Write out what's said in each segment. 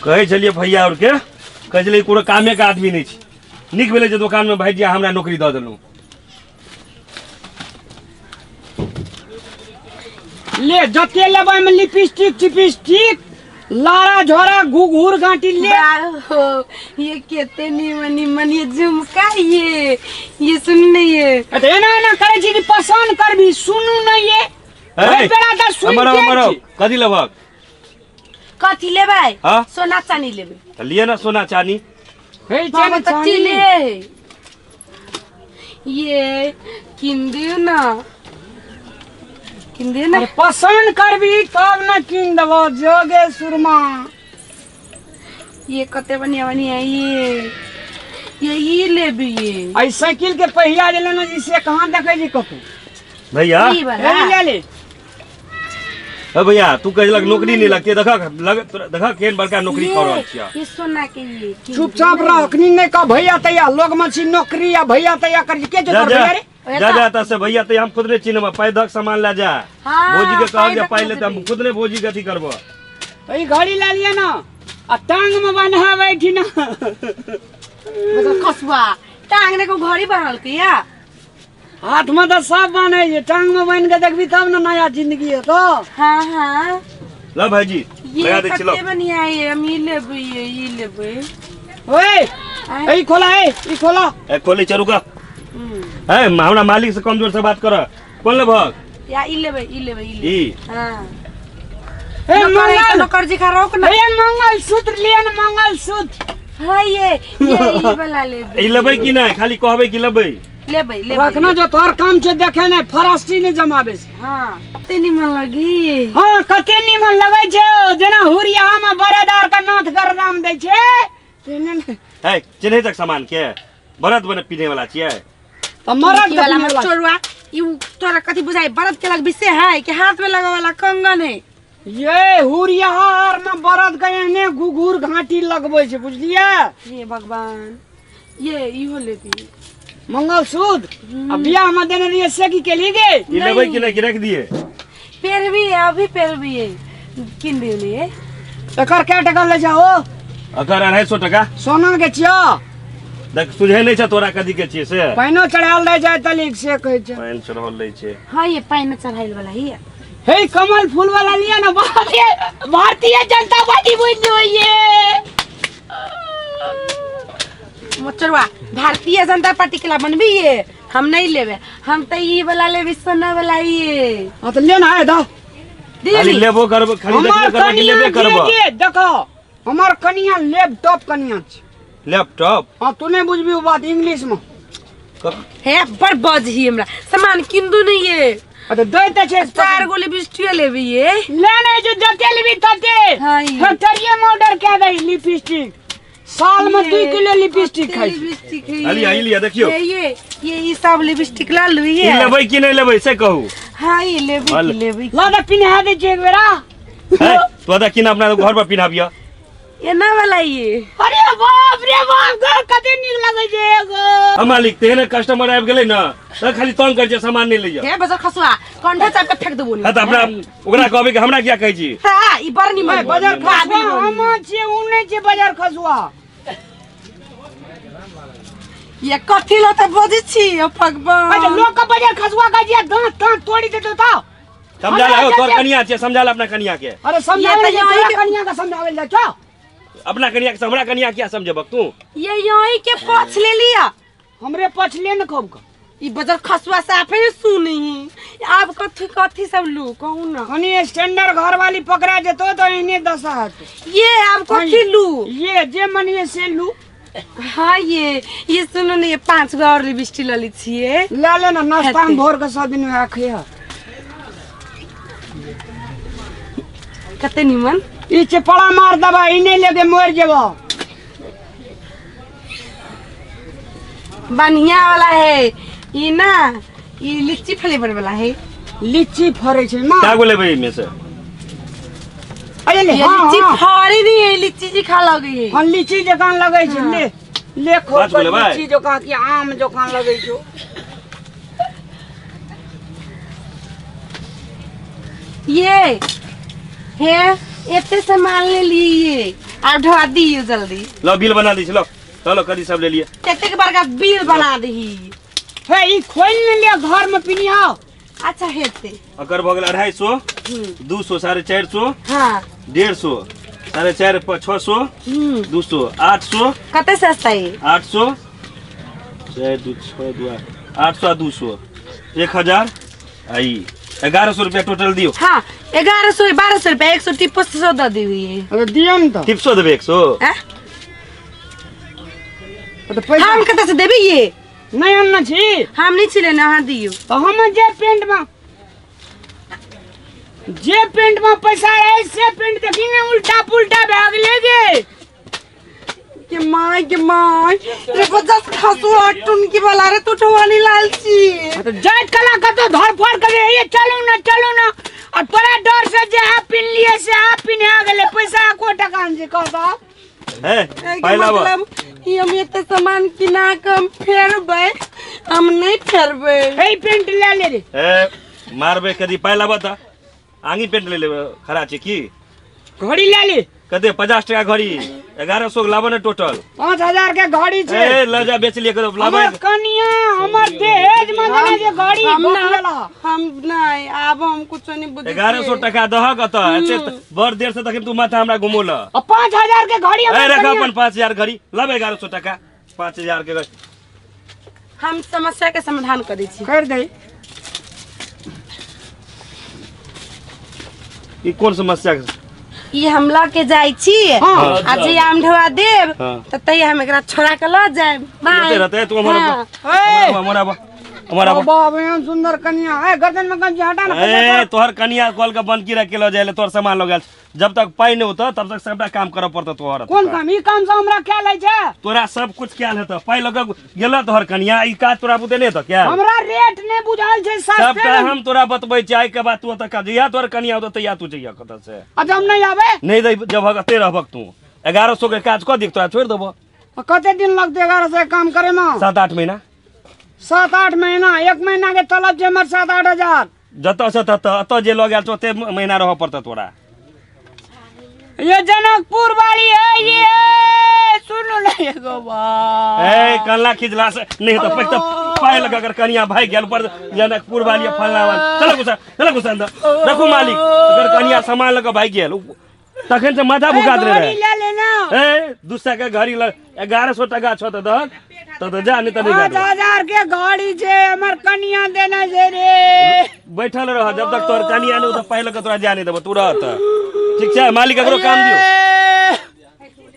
कहे चलिए भैया और के कहे चलिए कोनो कामे का आदमी नहीं छी निक भेले जे दुकान में भाईजी हमरा नौकरी द देलू ले जते लेबै में लिपस्टिक चिपस्टिक लारा झोरा घुघुर गांटी ले ये कहते निमन ये झुमका ये सुन ये अरे ना करे छी पसंद करबी सुनू न ये ए बेड़ा त सुन हमरो कथि लेबक कथि लेबै हां सोना चांदी लेबै त लिए ना सोना चांदी हे बाबा चल कथि ले ये किन दियो ना अरे पसंद करबी तब न किन देबो जोगे सुरमा ये कते बढ़िया ये लेबी ये आई साइकिल के पहिया जे लेना जिसे कहां देखे जी कतु भैया ई वाला ले ले ए भैया तू कहलक नौकरी नहीं लगती देखा केन बड़का नौकरी कर रहल छिया ये सोना के ये चुपचाप रह अखनी नहीं का भैया तैया लोग मछी नौकरी या भैया तैया कर के जो कर भैया रे जा ता से भैया ते हम खुद ने चिन्ह में पैदक सामान ले जा भौजी के कह जा पाई ले त हम खुद ने भौजी के अथी करबो ई घड़ी ला लिया ना आ टांग में बन्हा बैठी ना मतलब कसबा टांग ने को घड़ी बनल के या हाथ में तो सब बांधे है टांग में बांध के देखबी तब ना नया जिंदगी है तो हां ला भाईजी लगा दे चलो ये बढ़िया है हम ये लेबै ओए ई खोला ई खोला ए खोली चरू का ए हमरा मालिक से कमजोर से बात कर कौन ले भग या ई लेबै हां ए मंगल कर्जी खा रोक ना ए मंगल सूत्र लिया ना मंगल सूत्र हां ये ई वाला लेबै ई लेबै कि नहीं खाली कहबै कि लेबै लेबै रखना जो तोर काम छे देखे ने फरास्ती ने जमाबे हां कते निमन लगी हां कते निमन लगे छे जेना हुरिया में बरेदार का नाथ कर नाम दै छे तेने ए चिन्हे तक सामान के भरत बने पीने वाला छिए त मरद वाला मत छोड़वा यू तोरा कथि बुझाई बरद के लग विषय है कि हाथ में लगा वाला कंगन है ये हुरियार में बरद गए ने घुघुर घाटी लगबै छे बुझलिए हे भगवान ये इहो लेबी मंगल सूत्र अब बियाह में देने रहिए से की के लिए गे ई लेबै कि नहीं कि रख दिए पेरवी है अभी पेरवी है किन दियो एकर क्या टका ले जाओ अगर 250 टका सोना के छियो देख सुझे नहीं छ तोरा कथि के छिए से पैनो चढ़ाल रह जाए तलिक से कहै छे पैन चढ़ल लै छे हां ये पाइन चढ़ाइल वाला ही है हे कमल फूल वाला लिया ना भारतीय जनता पार्टी बोल ये मोचरवा भारतीय जनता पार्टी के ला बनबी ये हम नहीं लेबे हम तो ई वाला लेबे सोना वाला ये हां तो लेना है दो खाली लेबो करब खरीद के लेबे करब देखो हमर कनिया लैपटॉप कनिया छ लैपटॉप हां तू नहीं बुझबी वो बात इंग्लिश में हे पर बज ही हमरा सामान किंदु नहीं ये अरे दैते छे 4 गो लिपस्टिक लेबी ये लेने जो जते लेबी तते हां फैक्ट्री में ऑर्डर के दे लिपस्टिक साल में 2 किलो लिपस्टिक खाई लिपस्टिक अली आई लिया देखियो ये ई सब लिपस्टिक ला लू ये ई लेबै कि नहीं लेबै से कहू हां ये लेबी ला दे पिन्हा दे जे एक बेरा है तो दा किन अपना घर पर पिन्हाबिया ये ना वाला ये अरे बाप रे बाप घर कते निक लागे छे एगो मालिक तेने कस्टमर आबि गेलै ना त खाली तंग कर छे सामान नहीं लइया हे बजर खसुआ कंठे चाप के फेंक देबो हां त अपना ओकरा कहबै कि हमरा क्या कहै छी हां ई बड़ निमन बाजार खसुआ हम छे उने छे बाजार खसुआ ये कथि ल त बजै छी ओ भगवान अरे लोग का बाजार खसुआ का जे दांत दांत तोड़ी दे तो समझा ले तोर कनिया छे समझा ले अपना कनिया के अरे समझा ले कनिया का समझावे ले क्या अपना कनिया के हमरा कनिया क्या समझबक तू ये यही के पछ ले लिया हमरे पछले न कब का ई बजर खसुआ साफे ने सुनी आप कथि सब लू कहू ना कनी स्टैंडर्ड घर वाली पकड़ा जेतो तो इने दशा है ये आप कथि लू ये जे मनिए से लू हां ये सुनो ने 5 गो और लिपस्टिक लली छिए ले ले ना नाश्ता में भोर के सब दिन में आखे है कते निमन ई चपड़ा मार दबा इने लेके मर जेबो बढ़िया वाला है ई ना ई लीची फ्लेवर वाला है लीची फरे छे ना क्या बोले भाई में से अरे ले ये लीची फरी नहीं है लीची जी खा लगी है हम लीची दुकान लगे छे ले खो बात बोले भाई। लीची दुकान की आम दुकान लगे छो ये है एते सामान ले लिए आप ढवा दियो जल्दी। लो बिल बना दी लो चलो कदी सब ले लिए केते बार का बिल बना दही। हे ई खोल ले लिया घर में पिनिया। अच्छा हेते अकर भगल 250 200 450 हाँ 150 450 600 200 800 कते सस्ता है 800 800 200 1000 आई 1100 रुपया टोटल दियो। हाँ 1100 1200 रुपया 100 टिप 100 दे दी हुई है। अरे दियो न तो टिप 100 देबे 100 तो पैसा हम कते से देबे ये नहीं आना छी। हम नहीं छिले ना हाँ दियो। तो हम जे पेंट में पैसा है से पेंट देखी ना उल्टा पुल्टा भाग ले गे। के माय रे बजस खासु अटुन की बला रे तू ठवानी लालची। तो जाट कला का तो धर फोड़ करे ये चलो ना और तोरा डर से जे आप पिन लिए से आप पिने आ गेले पैसा को टका जे कहता है पहला मतलब ये हम एते सामान किना कम फेरबे हम नहीं फेरबे। हे पेंट ले ले रे ए मारबे कदी पहला बता आंगी पेंट ले लेबे खरा छे की घड़ी ले ले कदे 50 टका घड़ी 1100 लाबो ने टोटल 5000 के घड़ी छे। ए ल जा बेच लिए कदो लाबे हमर कनिया हमर दहेज में देने जे घड़ी हम नहीं अब हम कुछ नहीं बुझे 1100 टका दह कत एते बर देर से तक तू माथा हमरा घुमोल। 5000 के घड़ी ए रख अपन 5000 घड़ी लाबे 1100 टका 5000 के घड़ी हम समस्या के समाधान करै छी। कर दे ई कोन समस्या ये हमला के जाय छी हाँ। आज आम ढवा देब हाँ। त तई हम एकरा छोड़ा के ल जाय रहते रहते तू हाँ। हमारा बाबा एहन सुंदर कनिया है गर्दन में गंजी हटा ना ए तोहर कनिया कॉल के बंद की रख के ल जाले तोहर सामान ल गेल जब तक पाई नहीं होता तब तक सबटा काम करे पड़ता तोहर। कौन काम ई काम से हमरा क्या लै छै तोरा सब कुछ क्या हेता पाई लग गेला तोहर कनिया ई काज तोरा बुते नहीं तो क्या हमरा रेट ने बुझाल छै सबटा सस्ते हम तोरा बतबै छी आई के बाद तू त का जइया तोहर कनिया होता तइया तू जइया कत से अच्छा हम नहीं आवे नहीं दे जब भगते रहबक तू 1100 के काज क दिख तोरा छोड़ देबो। कते दिन लगते 1100 काम करे में 7-8 महीना 7-8 महीना 1 महीना के तलब छै हमर 7-8 हजार जत से तत अत जे ल गेल ओते महीना रह पड़ता तोरा। ये जनकपुर वाली है ये सुनो ना एगो बात ए कल्ला खिजला से नहीं तो पैसा पाए लगा कर कनिया भाई गेल पर जनकपुर वाली फलना वाली चलो गुस्सा अंदर रखो मालिक अगर कनिया सामान लगा भाई गेल तखन से माथा भुका दे रहे ले लेना ए दूसरा के घड़ी 1100 टका छ त दहक तो जा नहीं त नहीं 5000 के गाड़ी छै हमर कनिया देना छै रे बैठल रह जब तक तोर कनिया नहीं तो पहले के तोरा जा नहीं देबो तू रहत ठीक छै मालिक एकरो काम दियो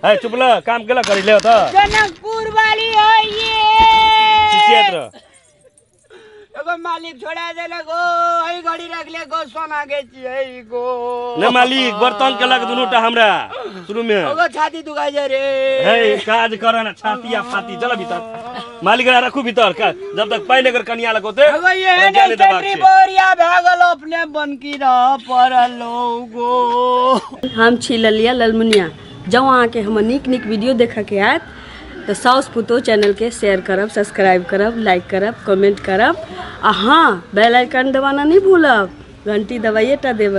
है चुप ल काम केला करी ले त जनकपुर वाली है ये चिचियत रह एगो मालिक छोड़ा देले गो हई गाड़ी रख ले गो सोना के छियै गो न मालिक बर्तन केलक दुनुटा हमरा शुरू में एगो छाती दुखाइ छै रे हे काज कर ना छाती या फाती चल भीतर मालिक रखू भीतर का जब तक पाई लेकर कनिया लगोते एगो ये नहीं टेटरी बोरिया भागल अपने बनकी रह परलो गो। हम छी ललिया ललमुनिया जब अहाँ के हम नीक नीक वीडियो देखा के आयत तो साउस पुतो चैनल के शेयर करब सब्सक्राइब करब लाइक करब कमेंट करब आ हाँ बेल आइकन दबाना नहीं भूलब घंटी दबाइए टा देबै।